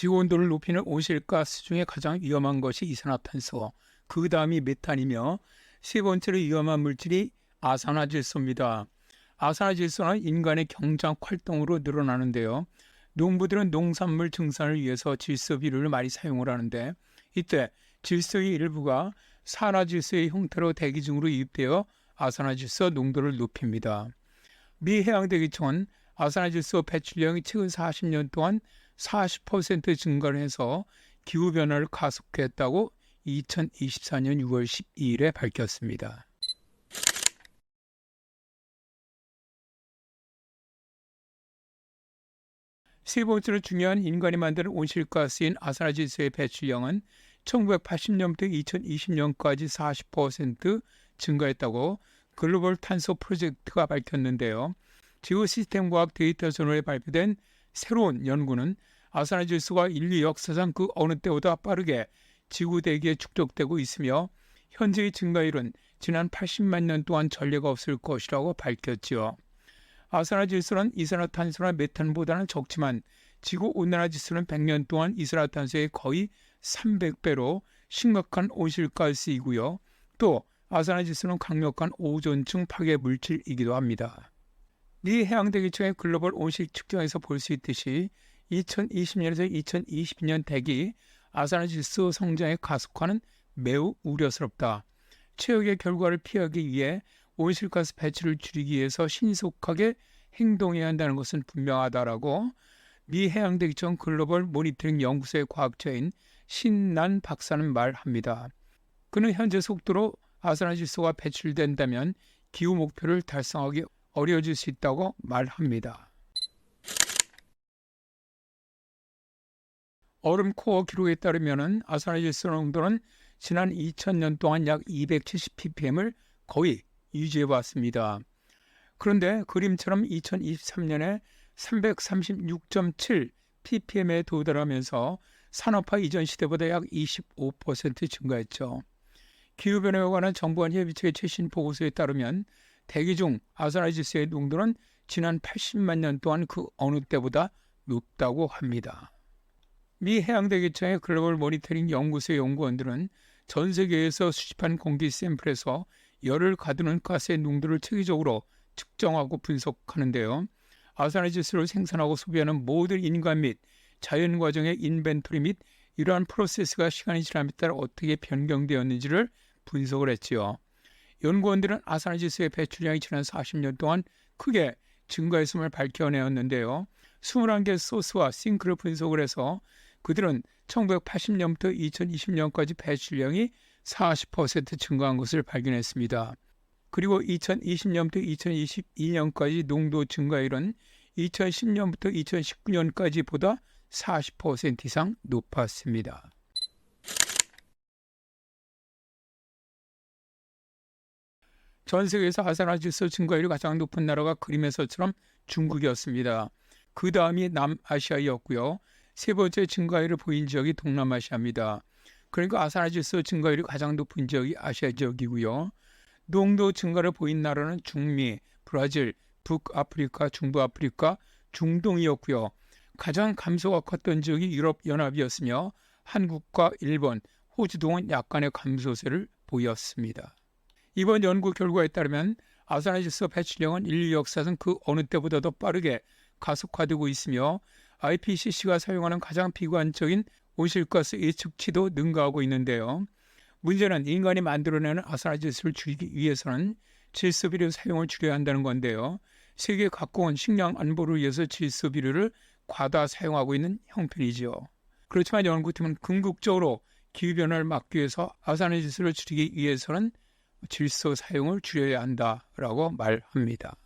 지구온도를 높이는 온실가스 중에 가장 위험한 것이 이산화탄소, 그 다음이 메탄이며 세 번째로 위험한 물질이 아산화질소입니다. 아산화질소는 인간의 경작 활동으로 늘어나는데요. 농부들은 농산물 증산을 위해서 질소 비료를 많이 사용을 하는데 이때 질소의 일부가 산화질소의 형태로 대기 중으로 유입되어 아산화질소 농도를 높입니다. 미 해양대기청은 아산화질소 배출량이 최근 40년 동안 40% 증가를 해서 기후변화를 가속화했다고 2024년 6월 12일에 밝혔습니다. 세 번째로 중요한 인간이 만드는 온실가스인 아산화질소의 배출량은 1980년부터 2020년까지 40% 증가했다고 글로벌 탄소 프로젝트가 밝혔는데요. 지구시스템과학 데이터저널에 발표된 새로운 연구는 아산화질소가 인류 역사상 그 어느 때보다 빠르게 지구 대기에 축적되고 있으며 현재의 증가율은 지난 80만 년 동안 전례가 없을 것이라고 밝혔지요. 아산화질소는 이산화탄소나 메탄보다는 적지만 지구온난화 지수는 100년 동안 이산화탄소의 거의 300배로 심각한 온실가스이고요. 또 아산화질소는 강력한 오존층 파괴 물질이기도 합니다. 미 해양대기청의 글로벌 온실 측정에서 볼 수 있듯이 2020년에서 2022년 대기 아산화질소 성장의 가속화는 매우 우려스럽다. 최악의 결과를 피하기 위해 온실가스 배출을 줄이기 위해서 신속하게 행동해야 한다는 것은 분명하다라고 미 해양대기청 글로벌 모니터링 연구소의 과학자인 신난 박사는 말합니다. 그는 현재 속도로 아산화질소가 배출된다면 기후 목표를 달성하기 어려워질 수 있다고 말합니다. 얼음 코어 기록에 따르면 아산화질소 농도는 지난 2000년 동안 약 270ppm을 거의 유지해 왔습니다. 그런데 그림처럼 2023년에 336.7 ppm에 도달하면서 산업화 이전 시대보다 약 25% 증가했죠. 기후변화에 관한 정부와 협의체의 최신 보고서에 따르면 대기 중 아산화질소의 농도는 지난 80만 년 동안 그 어느 때보다 높다고 합니다. 미 해양대기청의 글로벌 모니터링 연구소의 연구원들은 전 세계에서 수집한 공기 샘플에서 열을 가두는 가스의 농도를 체계적으로 측정하고 분석하는데요. 아산화질소를 생산하고 소비하는 모든 인간 및 자연 과정의 인벤토리 및 이러한 프로세스가 시간이 지남에 따라 어떻게 변경되었는지를 분석을 했지요. 연구원들은 아산화질소의 배출량이 지난 40년 동안 크게 증가했음을 밝혀내었는데요. 21개 소스와 싱크를 분석을 해서 그들은 1980년부터 2020년까지 배출량이 40% 증가한 것을 발견했습니다. 그리고 2020년부터 2022년까지 농도 증가율은 2010년부터 2019년까지보다 40% 이상 높았습니다. 전 세계에서 아산화질소 증가율이 가장 높은 나라가 그림에서처럼 중국이었습니다. 그 다음이 남아시아였고요. 세 번째 증가율을 보인 지역이 동남아시아입니다. 그러니까 아산화질소 증가율이 가장 높은 지역이 아시아 지역이고요. 농도 증가를 보인 나라는 중미, 브라질, 북아프리카, 중부아프리카, 중동이었고요. 가장 감소가 컸던 지역이 유럽연합이었으며 한국과 일본, 호주 등은 약간의 감소세를 보였습니다. 이번 연구 결과에 따르면 아산화질소 배출량은 인류 역사상 그 어느 때보다도 빠르게 가속화되고 있으며 IPCC가 사용하는 가장 비관적인 온실가스 예측치도 능가하고 있는데요. 문제는 인간이 만들어내는 아산화질소를 줄이기 위해서는 질소 비료 사용을 줄여야 한다는 건데요. 세계 각국은 식량 안보를 위해서 질소 비료를 과다 사용하고 있는 형편이지요. 그렇지만 연구팀은 궁극적으로 기후변화를 막기 위해서 아산화질소를 줄이기 위해서는 질소 사용을 줄여야 한다라고 말합니다.